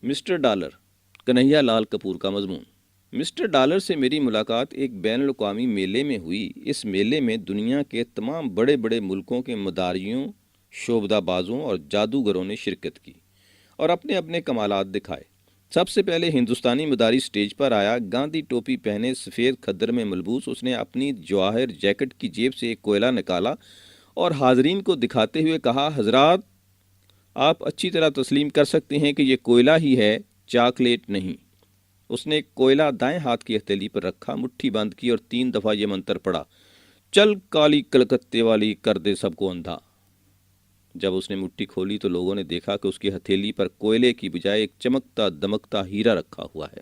Mister dollar, Kanhaiya لال کپور کا مضمون۔ Mister dollar سے میری ملاقات ایک بین الاقوامی میلے میں ہوئی۔ اس میلے میں دنیا کے تمام بڑے بڑے ملکوں کے مداریوں، شعبدہ بازوں اور جادوگروں نے شرکت کی اور اپنے اپنے کمالات دکھائے۔ سب سے پہلے ہندوستانی مداری سٹیج پر آیا۔ گاندھی ٹوپی پہنے، سفید کھدر میں ملبوس، اس نے اپنی جواہر جیکٹ کی جیب سے ایک کوئلہ نکالا اور حاضرین کو دکھاتے ہوئے کہا، حضرات، آپ اچھی طرح تسلیم کر سکتے ہیں کہ یہ کوئلہ ہی ہے، چاکلیٹ نہیں۔ اس نے کوئلہ دائیں ہاتھ کی ہتھیلی پر رکھا، مٹھی بند کی اور 3 دفعہ یہ منتر پڑھا، چل کالی کلکتے والی، کر دے سب کو اندھا۔ جب اس نے مٹھی کھولی تو لوگوں نے دیکھا کہ اس کی ہتھیلی پر کوئلے کی بجائے ایک چمکتا دمکتا ہیرا رکھا ہوا ہے۔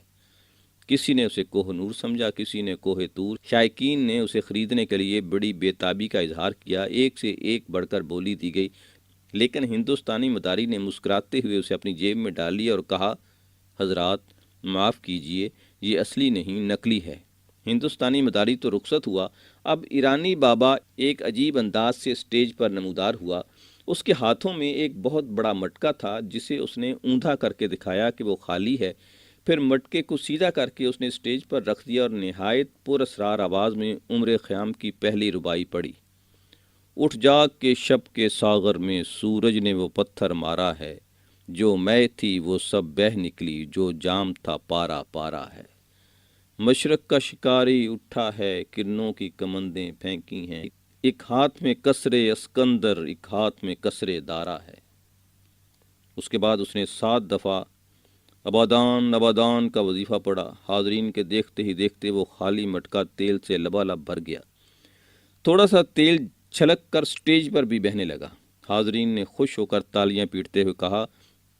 کسی نے اسے کوہ نور سمجھا، کسی نے کوہ طور۔ شائقین نے اسے خریدنے کے لیے بڑی بے تابی کا اظہار کیا، ایک سے ایک بڑھ کر بولی دی گئی، لیکن ہندوستانی مداری نے مسکراتے ہوئے اسے اپنی جیب میں ڈال لیا اور کہا، حضرات معاف کیجئے، یہ اصلی نہیں، نقلی ہے۔ ہندوستانی مداری تو رخصت ہوا۔ اب ایرانی بابا ایک عجیب انداز سے سٹیج پر نمودار ہوا۔ اس کے ہاتھوں میں ایک بہت بڑا مٹکا تھا جسے اس نے اوندا کر کے دکھایا کہ وہ خالی ہے۔ پھر مٹکے کو سیدھا کر کے اس نے سٹیج پر رکھ دیا اور نہایت پر اسرار آواز میں عمر خیام کی پہلی ربائی پڑھی، اٹھ جاگ کے شب کے ساغر میں سورج نے وہ پتھر مارا ہے، جو میں تھی وہ سب بہہ نکلی، جو جام تھا پارا پارا ہے۔ مشرق کا شکاری اٹھا ہے، کرنوں کی کمندیں پھینکی ہیں، ایک ہاتھ میں قصر اسکندر، ایک ہاتھ میں قصر دارا ہے۔ اس کے بعد اس نے 7 دفعہ ابادان ابادان کا وظیفہ پڑھا۔ حاضرین کے دیکھتے ہی دیکھتے وہ خالی مٹکا تیل سے لبالب بھر گیا۔ تھوڑا سا تیل چھلک کر سٹیج پر بھی بہنے لگا۔ حاضرین نے خوش ہو کر تالیاں پیٹتے ہوئے کہا،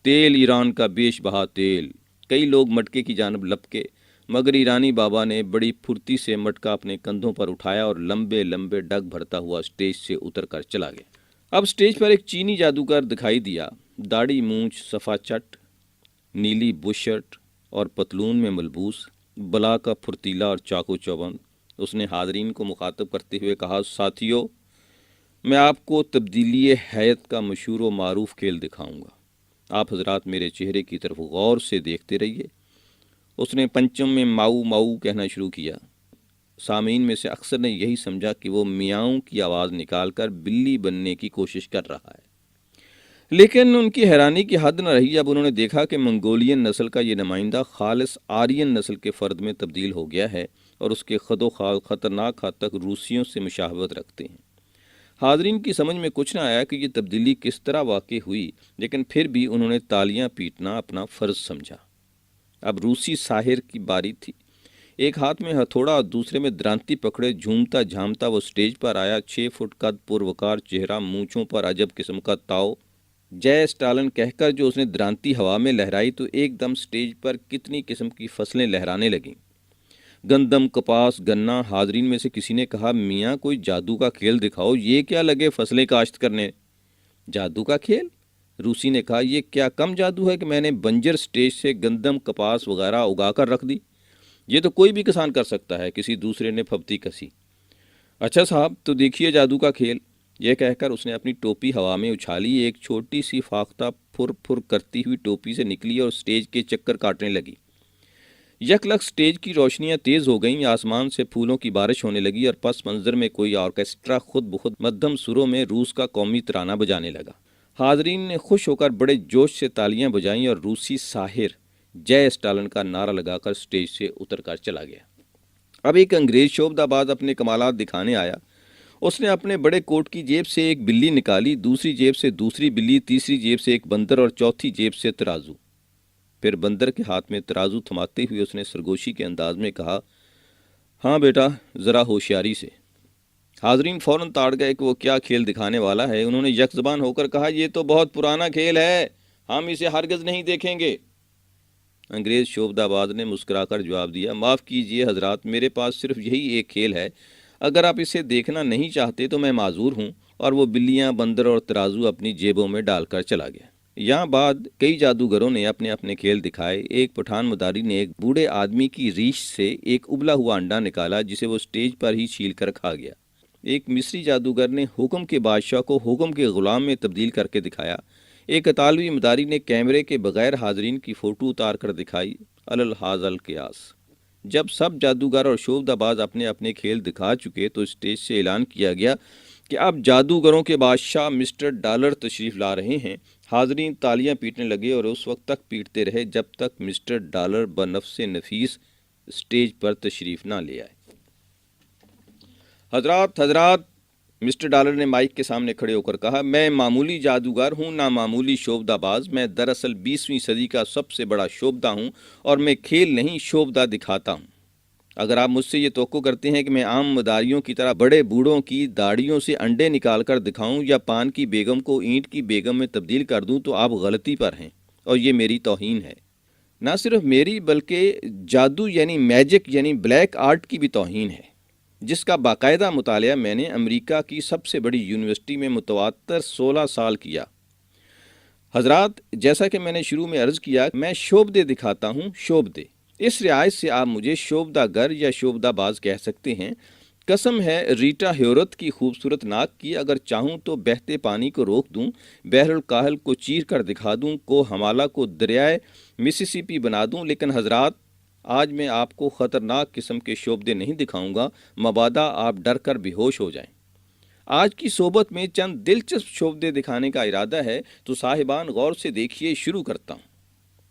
تیل ایران کا بیش بہا تیل۔ کئی لوگ مٹکے کی جانب لپکے، مگر ایرانی بابا نے بڑی پھرتی سے مٹکا اپنے کندھوں پر اٹھایا اور لمبے لمبے ڈگ بھرتا ہوا سٹیج سے اتر کر چلا گیا۔ اب سٹیج پر ایک چینی جادوگر دکھائی دیا، داڑھی مونچھ صفا چٹ، نیلی بشرٹ اور پتلون میں ملبوس، بلا کا پھرتیلا اور چاقو چوبند۔ اس نے حاضرین کو مخاطب کرتے ہوئے کہا، ساتھیو، میں آپ کو تبدیلی حیت کا مشہور و معروف کھیل دکھاؤں گا۔ آپ حضرات میرے چہرے کی طرف غور سے دیکھتے رہیے۔ اس نے پنچم میں ماؤ ماؤ کہنا شروع کیا۔ سامعین میں سے اکثر نے یہی سمجھا کہ وہ میاؤں کی آواز نکال کر بلی بننے کی کوشش کر رہا ہے، لیکن ان کی حیرانی کی حد نہ رہی جب انہوں نے دیکھا کہ منگولین نسل کا یہ نمائندہ خالص آرین نسل کے فرد میں تبدیل ہو گیا ہے اور اس کے خد و خال خطرناک حد تک روسیوں سے مشابہت رکھتے ہیں۔ حاضرین کی سمجھ میں کچھ نہ آیا کہ یہ تبدیلی کس طرح واقع ہوئی، لیکن پھر بھی انہوں نے تالیاں پیٹنا اپنا فرض سمجھا۔ اب روسی ساحر کی باری تھی۔ ایک ہاتھ میں ہتھوڑا اور دوسرے میں درانتی پکڑے جھومتا جھامتا وہ سٹیج پر آیا۔ 6 فٹ قد، پروکار چہرہ، مونچھوں پر عجب قسم کا تاؤ، جے سٹالن کہہ کر جو اس نے درانتی ہوا میں لہرائی تو ایک دم سٹیج پر کتنی قسم کی فصلیں لہرانے لگیں، گندم، کپاس، گنا۔ حاضرین میں سے کسی نے کہا، میاں کوئی جادو کا کھیل دکھاؤ، یہ کیا لگے فصلیں کاشت کرنے؟ جادو کا کھیل؟ روسی نے کہا، یہ کیا کم جادو ہے کہ میں نے بنجر سٹیج سے گندم، کپاس وغیرہ اگا کر رکھ دی؟ یہ تو کوئی بھی کسان کر سکتا ہے۔ کسی دوسرے نے پھپتی کسی۔ اچھا صاحب، تو دیکھیے جادو کا کھیل۔ یہ کہہ کر اس نے اپنی ٹوپی ہوا میں اچھالی، ایک چھوٹی سی فاختہ پھر پھر کرتی ہوئی ٹوپی سے نکلی اور سٹیج کے چکر کاٹنے لگی۔ یک لک سٹیج کی روشنیاں تیز ہو گئیں، آسمان سے پھولوں کی بارش ہونے لگی اور پس منظر میں کوئی آرکیسٹرا خود بخود مدھم سروں میں روس کا قومی ترانہ بجانے لگا۔ حاضرین نے خوش ہو کر بڑے جوش سے تالیاں بجائیں اور روسی ساحر جے سٹالن کا نعرہ لگا کر سٹیج سے اتر کر چلا گیا۔ اب ایک انگریز شعبدہ باز اپنے کمالات دکھانے آیا۔ اس نے اپنے بڑے کوٹ کی جیب سے ایک بلی نکالی، دوسری جیب سے دوسری بلی، تیسری جیب سے ایک بندر اور چوتھی جیب سے ترازو۔ پھر بندر کے ہاتھ میں ترازو تھماتے ہوئے اس نے سرگوشی کے انداز میں کہا، ہاں بیٹا، ذرا ہوشیاری سے۔ حاضرین فوراً تاڑ گئے کہ وہ کیا کھیل دکھانے والا ہے۔ انہوں نے یک زبان ہو کر کہا، یہ تو بہت پرانا کھیل ہے، ہم اسے ہرگز نہیں دیکھیں گے۔ انگریز شعبدہ باز نے مسکرا کر جواب دیا، معاف کیجئے حضرات، میرے پاس صرف یہی ایک کھیل ہے، اگر آپ اسے دیکھنا نہیں چاہتے تو میں معذور ہوں۔ اور وہ بلیاں، بندر اور ترازو اپنی جیبوں میں ڈال کر چلا گیا۔ یہاں بعد کئی جادوگروں نے اپنے اپنے کھیل دکھائے۔ ایک پٹھان مداری نے ایک بوڑھے آدمی کی ریش سے ایک ابلا ہوا انڈا نکالا جسے وہ سٹیج پر ہی چھیل کر کھا گیا۔ ایک مصری جادوگر نے حکم کے بادشاہ کو حکم کے غلام میں تبدیل کر کے دکھایا۔ ایک اطالوی مداری نے کیمرے کے بغیر حاضرین کی فوٹو اتار کر دکھائی۔ الحاظ القیاس، جب سب جادوگر اور شعبدہ باز اپنے اپنے کھیل دکھا چکے تو اسٹیج سے اعلان کیا گیا کہ اب جادوگروں کے بادشاہ مسٹر ڈالر تشریف لا رہے ہیں۔ حاضرین تالیاں پیٹنے لگے اور اس وقت تک پیٹتے رہے جب تک مسٹر ڈالر بنفس نفیس اسٹیج پر تشریف نہ لے آئے۔ حضرات، مسٹر ڈالر نے مائک کے سامنے کھڑے ہو کر کہا، میں معمولی جادوگر ہوں، نہ معمولی شعبدہ باز۔ میں دراصل 20ویں صدی کا سب سے بڑا شعبدہ ہوں اور میں کھیل نہیں شعبدہ دکھاتا ہوں۔ اگر آپ مجھ سے یہ توقع کرتے ہیں کہ میں عام مداریوں کی طرح بڑے بوڑھوں کی داڑھیوں سے انڈے نکال کر دکھاؤں یا پان کی بیگم کو اینٹ کی بیگم میں تبدیل کر دوں تو آپ غلطی پر ہیں، اور یہ میری توہین ہے۔ نہ صرف میری بلکہ جادو یعنی میجک یعنی بلیک آرٹ کی بھی توہین ہے، جس کا باقاعدہ مطالعہ میں نے امریکہ کی سب سے بڑی یونیورسٹی میں متواتر 16 سال کیا۔ حضرات، جیسا کہ میں نے شروع میں عرض کیا، میں شعبدے دکھاتا ہوں، شعبدے۔ اس رعایت سے آپ مجھے شعبدہ گر یا شعبدہ باز کہہ سکتے ہیں۔ قسم ہے ریٹا ہیورت کی خوبصورت ناک کی، اگر چاہوں تو بہتے پانی کو روک دوں، بحر الکاہل کو چیر کر دکھا دوں، کو ہمالہ کو دریائے مسیسیپی بنا دوں، لیکن حضرات، آج میں آپ کو خطرناک قسم کے شعبدے نہیں دکھاؤں گا، مبادا آپ ڈر کر بے ہوش ہو جائیں۔ آج کی صحبت میں چند دلچسپ شعبدے دکھانے کا ارادہ ہے، تو صاحبان غور سے دیکھیے، شروع کرتا ہوں۔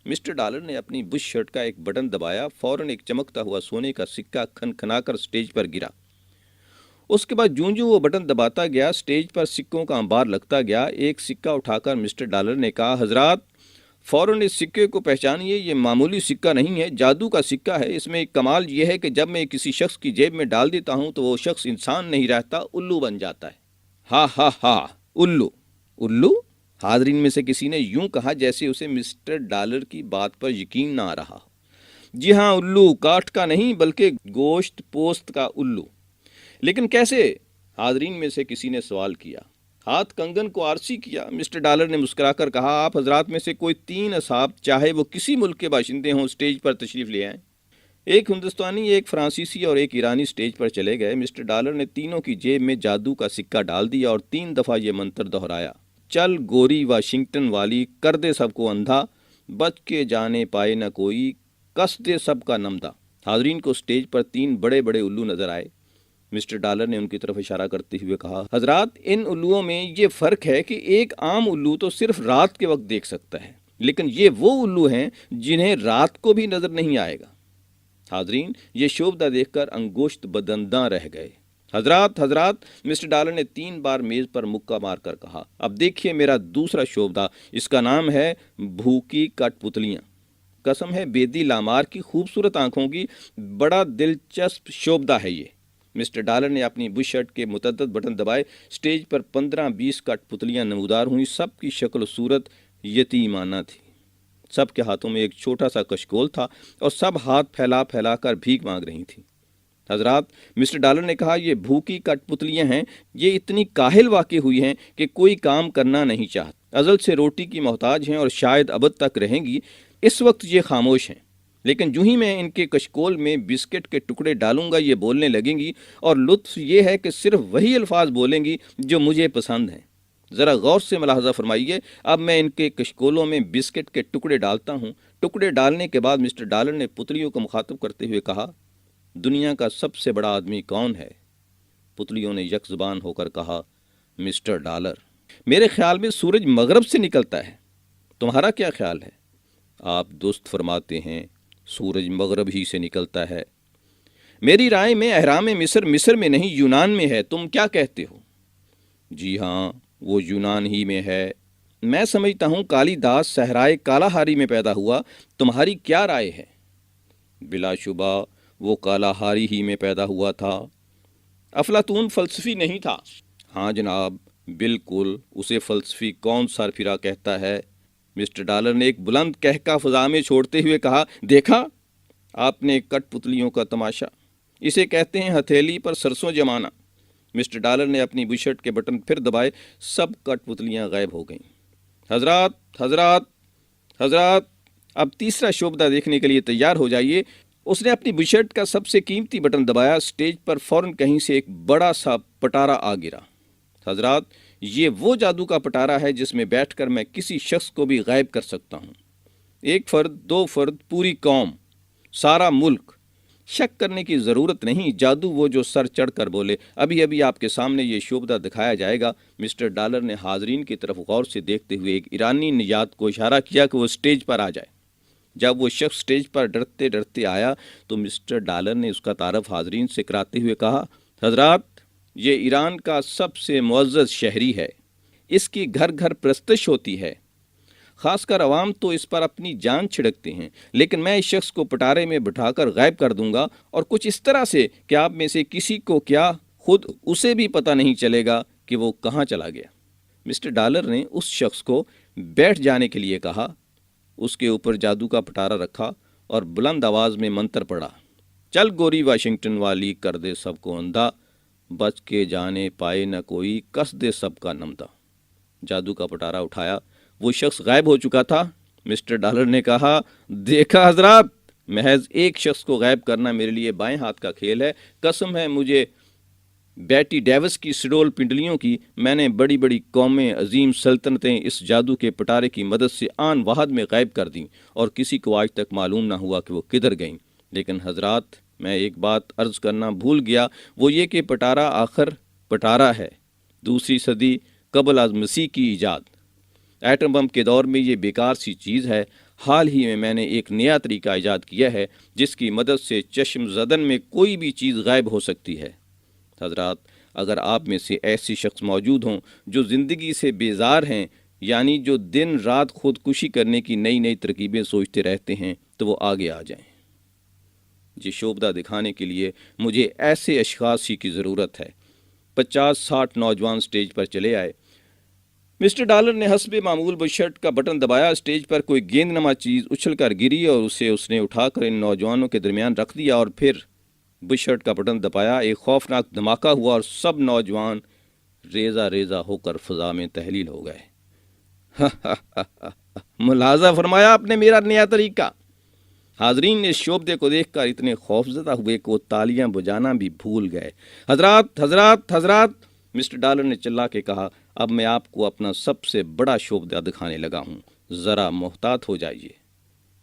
مسٹر ڈالر نے اپنی بش شرٹ کا ایک بٹن دبایا، فوراً ایک چمکتا ہوا سونے کا سکہ کھن کھنا کر سٹیج پر گرا۔ اس کے بعد جوں وہ بٹن دباتا گیا، سٹیج پر سکوں کا انبار لگتا گیا۔ ایک سکہ اٹھا کر مسٹر ڈالر نے کہا، حضرات، فوراً اس سکے کو پہچانیے، یہ معمولی سکہ نہیں ہے، جادو کا سکہ ہے۔ اس میں ایک کمال یہ ہے کہ جب میں کسی شخص کی جیب میں ڈال دیتا ہوں تو وہ شخص انسان نہیں رہتا، الو بن جاتا ہے۔ ہا ہا ہا، الو؟ الو؟ حاضرین میں سے کسی نے یوں کہا جیسے اسے مسٹر ڈالر کی بات پر یقین نہ آ رہا۔ جی ہاں، الو، کاٹھ کا نہیں بلکہ گوشت پوست کا الو۔ لیکن کیسے؟ حاضرین میں سے کسی نے سوال کیا۔ ہاتھ کنگن کو آرسی کیا۔ مسٹر ڈالر نے مسکرا کر کہا، آپ حضرات میں سے کوئی 3 اصحاب، چاہے وہ کسی ملک کے باشندے ہوں، سٹیج پر تشریف لے آئیں۔ ایک ہندوستانی، ایک فرانسیسی اور ایک ایرانی سٹیج پر چلے گئے۔ مسٹر ڈالر نے تینوں کی جیب میں جادو کا سکہ ڈال دیا اور 3 دفعہ یہ منتر دہرایا، چل گوری واشنگٹن والی، کر دے سب کو اندھا، بچ کے جانے پائے نہ کوئی، کس دے سب کا نمدہ۔ حاضرین کو سٹیج پر 3 بڑے بڑے الو نظر آئے۔ مسٹر ڈالر نے ان کی طرف اشارہ کرتے ہوئے کہا، حضرات، ان الوؤں میں یہ فرق ہے کہ ایک عام الو تو صرف رات کے وقت دیکھ سکتا ہے، لیکن یہ وہ الو ہیں جنہیں رات کو بھی نظر نہیں آئے گا۔ حاضرین یہ شعبدہ دیکھ کر انگوشت بدنداں رہ گئے۔ حضرات، مسٹر ڈالر نے 3 بار میز پر مکہ مار کر کہا، اب دیکھیے میرا دوسرا شعبدہ، اس کا نام ہے بھوکی کٹ پتلیاں۔ قسم ہے بیدی لامار کی خوبصورت آنکھوں کی، بڑا دلچسپ شعبدہ ہے یہ۔ مسٹر ڈالر نے اپنی بش شرٹ کے متعدد بٹن دبائے، سٹیج پر 15-20 کٹ پتلیاں نمودار ہوئیں۔ سب کی شکل و صورت یتیمانہ تھی۔ سب کے ہاتھوں میں ایک چھوٹا سا کشکول تھا اور سب ہاتھ پھیلا پھیلا کر بھیک مانگ رہی تھیں۔ حضرات، مسٹر ڈالر نے کہا، یہ بھوکی کٹ پتلیاں ہیں، یہ اتنی کاہل واقع ہوئی ہیں کہ کوئی کام کرنا نہیں چاہت، ازل سے روٹی کی محتاج ہیں اور شاید ابد تک رہیں گی۔ اس وقت یہ خاموش ہیں، لیکن جو ہی میں ان کے کشکول میں بسکٹ کے ٹکڑے ڈالوں گا یہ بولنے لگیں گی، اور لطف یہ ہے کہ صرف وہی الفاظ بولیں گی جو مجھے پسند ہیں۔ ذرا غور سے ملاحظہ فرمائیے، اب میں ان کے کشکولوں میں بسکٹ کے ٹکڑے ڈالتا ہوں۔ ٹکڑے ڈالنے کے بعد مسٹر ڈالر نے پتلیوں کو مخاطب کرتے ہوئے کہا، دنیا کا سب سے بڑا آدمی کون ہے؟ پتلیوں نے یک زبان ہو کر کہا، مسٹر ڈالر۔ میرے خیال میں سورج مغرب سے نکلتا ہے، تمہارا کیا خیال ہے؟ آپ درست فرماتے ہیں، سورج مغرب ہی سے نکلتا ہے۔ میری رائے میں اہرام مصر میں نہیں، یونان میں ہے، تم کیا کہتے ہو؟ جی ہاں، وہ یونان ہی میں ہے۔ میں سمجھتا ہوں کالی داس صحرائے کالاہاری میں پیدا ہوا، تمہاری کیا رائے ہے؟ بلا شبہ وہ کالاہاری ہی میں پیدا ہوا تھا۔ افلاطون فلسفی نہیں تھا؟ ہاں جناب، بالکل، اسے فلسفی کون سرفرا کہتا ہے؟ مسٹر ڈالر نے ایک بلند کہکا فضا میں چھوڑتے ہوئے کہا، دیکھا آپ نے کٹ پتلیوں کا تماشا، اسے کہتے ہیں ہتھیلی پر سرسوں جمانا۔ مسٹر ڈالر نے اپنی بش شرٹ کے بٹن پھر دبائے، سب کٹ پتلیاں غائب ہو گئیں۔ حضرات، اب تیسرا شعبدہ دیکھنے کے لیے تیار ہو جائیے۔ اس نے اپنی بش شرٹ کا سب سے قیمتی بٹن دبایا، سٹیج پر فوراً کہیں سے ایک بڑا سا پٹارا آ گرا۔ حضرات، یہ وہ جادو کا پٹارا ہے جس میں بیٹھ کر میں کسی شخص کو بھی غائب کر سکتا ہوں۔ ایک فرد، دو فرد، پوری قوم، سارا ملک۔ شک کرنے کی ضرورت نہیں، جادو وہ جو سر چڑھ کر بولے۔ ابھی ابھی آپ کے سامنے یہ شعبدہ دکھایا جائے گا۔ مسٹر ڈالر نے حاضرین کی طرف غور سے دیکھتے ہوئے ایک ایرانی نژاد کو اشارہ کیا کہ وہ اسٹیج پر آ جائے۔ جب وہ شخص اسٹیج پر ڈرتے ڈرتے آیا تو مسٹر ڈالر نے اس کا تعارف حاضرین سے کراتے ہوئے کہا، حضرات، یہ ایران کا سب سے معزز شہری ہے۔ اس کی گھر گھر پرستش ہوتی ہے، خاص کر عوام تو اس پر اپنی جان چھڑکتے ہیں، لیکن میں اس شخص کو پٹارے میں بٹھا کر غائب کر دوں گا، اور کچھ اس طرح سے کہ آپ میں سے کسی کو کیا خود اسے بھی پتہ نہیں چلے گا کہ وہ کہاں چلا گیا۔ مسٹر ڈالر نے اس شخص کو بیٹھ جانے کے لیے کہا، اس کے اوپر جادو کا پٹارا رکھا اور بلند آواز میں منتر پڑھا، چل گوری واشنگٹن والی، کر دے سب کو اندھا، بچ کے جانے پائے نہ کوئی، کس دے سب کا نمدا۔ جادو کا پٹارا اٹھایا، وہ شخص غائب ہو چکا تھا۔ مسٹر ڈالر نے کہا، دیکھا حضرات، محض ایک شخص کو غائب کرنا میرے لیے بائیں ہاتھ کا کھیل ہے۔ قسم ہے مجھے بیٹی ڈیوس کی سڈول پنڈلیوں کی، میں نے بڑی بڑی قومیں، عظیم سلطنتیں اس جادو کے پٹارے کی مدد سے آن واحد میں غائب کر دیں، اور کسی کو آج تک معلوم نہ ہوا کہ وہ کدھر گئیں۔ لیکن حضرات، میں ایک بات عرض کرنا بھول گیا، وہ یہ کہ پٹارا آخر پٹارا ہے، دوسری صدی قبل از مسیح کی ایجاد۔ ایٹم بم کے دور میں یہ بیکار سی چیز ہے۔ حال ہی میں نے ایک نیا طریقہ ایجاد کیا ہے جس کی مدد سے چشم زدن میں کوئی بھی چیز غائب ہو سکتی ہے۔ حضرات، اگر آپ میں سے ایسی شخص موجود ہوں جو زندگی سے بیزار ہیں، یعنی جو دن رات خودکشی کرنے کی نئی نئی ترکیبیں سوچتے رہتے ہیں، تو وہ آگے آ جائیں۔ یہ شعبدہ دکھانے کے لیے مجھے ایسے اشخاص ہی کی ضرورت ہے۔ 50-60 نوجوان سٹیج پر چلے آئے۔ مسٹر ڈالر نے حسب معمول بشرٹ کا بٹن دبایا، اسٹیج پر کوئی گیند نما چیز اچھل کر گری اور اسے اس نے اٹھا کر ان نوجوانوں کے درمیان رکھ دیا، اور پھر بشرٹ کا بٹن دبایا۔ ایک خوفناک دھماکہ ہوا اور سب نوجوان ریزہ ریزہ ہو کر فضا میں تحلیل ہو گئے۔ ملاحظہ فرمایا آپ نے میرا نیا طریقہ؟ حاضرین نے شعبدے کو دیکھ کر اتنے خوفزدہ ہوئے کہ وہ تالیاں بجانا بھی بھول گئے۔ حضرات حضرات حضرات، مسٹر ڈالر نے چلا کے کہا، اب میں آپ کو اپنا سب سے بڑا شعبدہ دکھانے لگا ہوں، ذرا محتاط ہو جائیے۔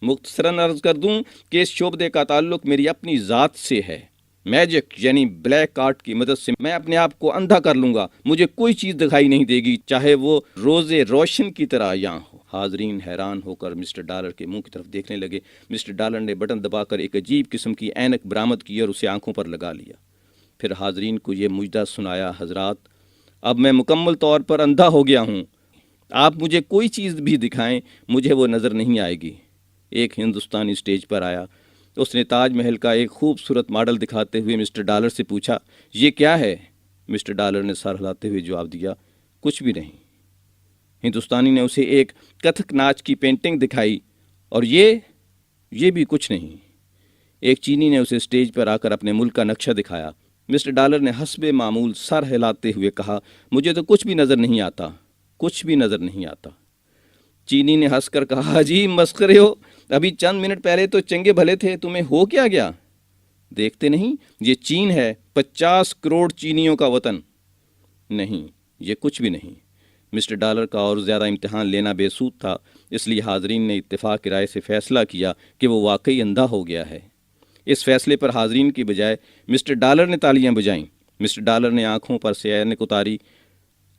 مختصراً عرض کر دوں کہ اس شعبدے کا تعلق میری اپنی ذات سے ہے۔ میجک یعنی بلیک آرٹ کی مدد سے میں اپنے آپ کو اندھا کر لوں گا، مجھے کوئی چیز دکھائی نہیں دے گی، چاہے وہ روز روشن کی طرح یہاں ہو۔ حاضرین حیران ہو کر مسٹر ڈالر کے منہ کی طرف دیکھنے لگے۔ مسٹر ڈالر نے بٹن دبا کر ایک عجیب قسم کی اینک برآمد کی اور اسے آنکھوں پر لگا لیا۔ پھر حاضرین کو یہ مجدہ سنایا، حضرات، اب میں مکمل طور پر اندھا ہو گیا ہوں، آپ مجھے کوئی چیز بھی دکھائیں، مجھے وہ نظر نہیں آئے گی۔ ایک ہندوستانی اسٹیج پر آیا، اس نے تاج محل کا ایک خوبصورت ماڈل دکھاتے ہوئے مسٹر ڈالر سے پوچھا، یہ کیا ہے؟ مسٹر ڈالر نے سر ہلاتے ہوئے جواب دیا، کچھ بھی نہیں۔ ہندوستانی نے اسے ایک کتھک ناچ کی پینٹنگ دکھائی، اور یہ بھی کچھ نہیں۔ ایک چینی نے اسے اسٹیج پر آ کر اپنے ملک کا نقشہ دکھایا۔ مسٹر ڈالر نے حسب معمول سر ہلاتے ہوئے کہا، مجھے تو کچھ بھی نظر نہیں آتا، کچھ بھی نظر نہیں آتا۔ چینی نے ہنس کر کہا، جی مسخرے ہو، ابھی چند منٹ پہلے تو چنگے بھلے تھے، تمہیں ہو کیا گیا؟ دیکھتے نہیں، یہ چین ہے، 50 کروڑ چینیوں کا وطن۔ نہیں، یہ کچھ بھی نہیں۔ مسٹر ڈالر کا اور زیادہ امتحان لینا بے سود تھا، اس لیے حاضرین نے اتفاق رائے سے فیصلہ کیا کہ وہ واقعی اندھا ہو گیا ہے۔ اس فیصلے پر حاضرین کی بجائے مسٹر ڈالر نے تالیاں بجائیں۔ مسٹر ڈالر نے آنکھوں پر سے اینک اتاری،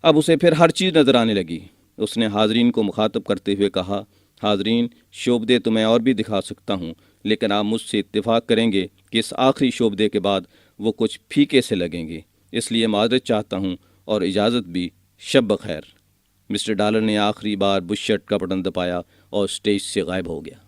اب اسے پھر ہر چیز نظر آنے لگی۔ اس نے حاضرین کو مخاطب کرتے ہوئے کہا، حاضرین، شعبدے تو میں اور بھی دکھا سکتا ہوں، لیکن آپ مجھ سے اتفاق کریں گے کہ اس آخری شعبدے کے بعد وہ کچھ پھیکے سے لگیں گے، اس لیے معذرت چاہتا ہوں اور اجازت بھی۔ شب بخیر۔ مسٹر ڈالر نے آخری بار بشرٹ کا بٹن دبایا اور اسٹیج سے غائب ہو گیا۔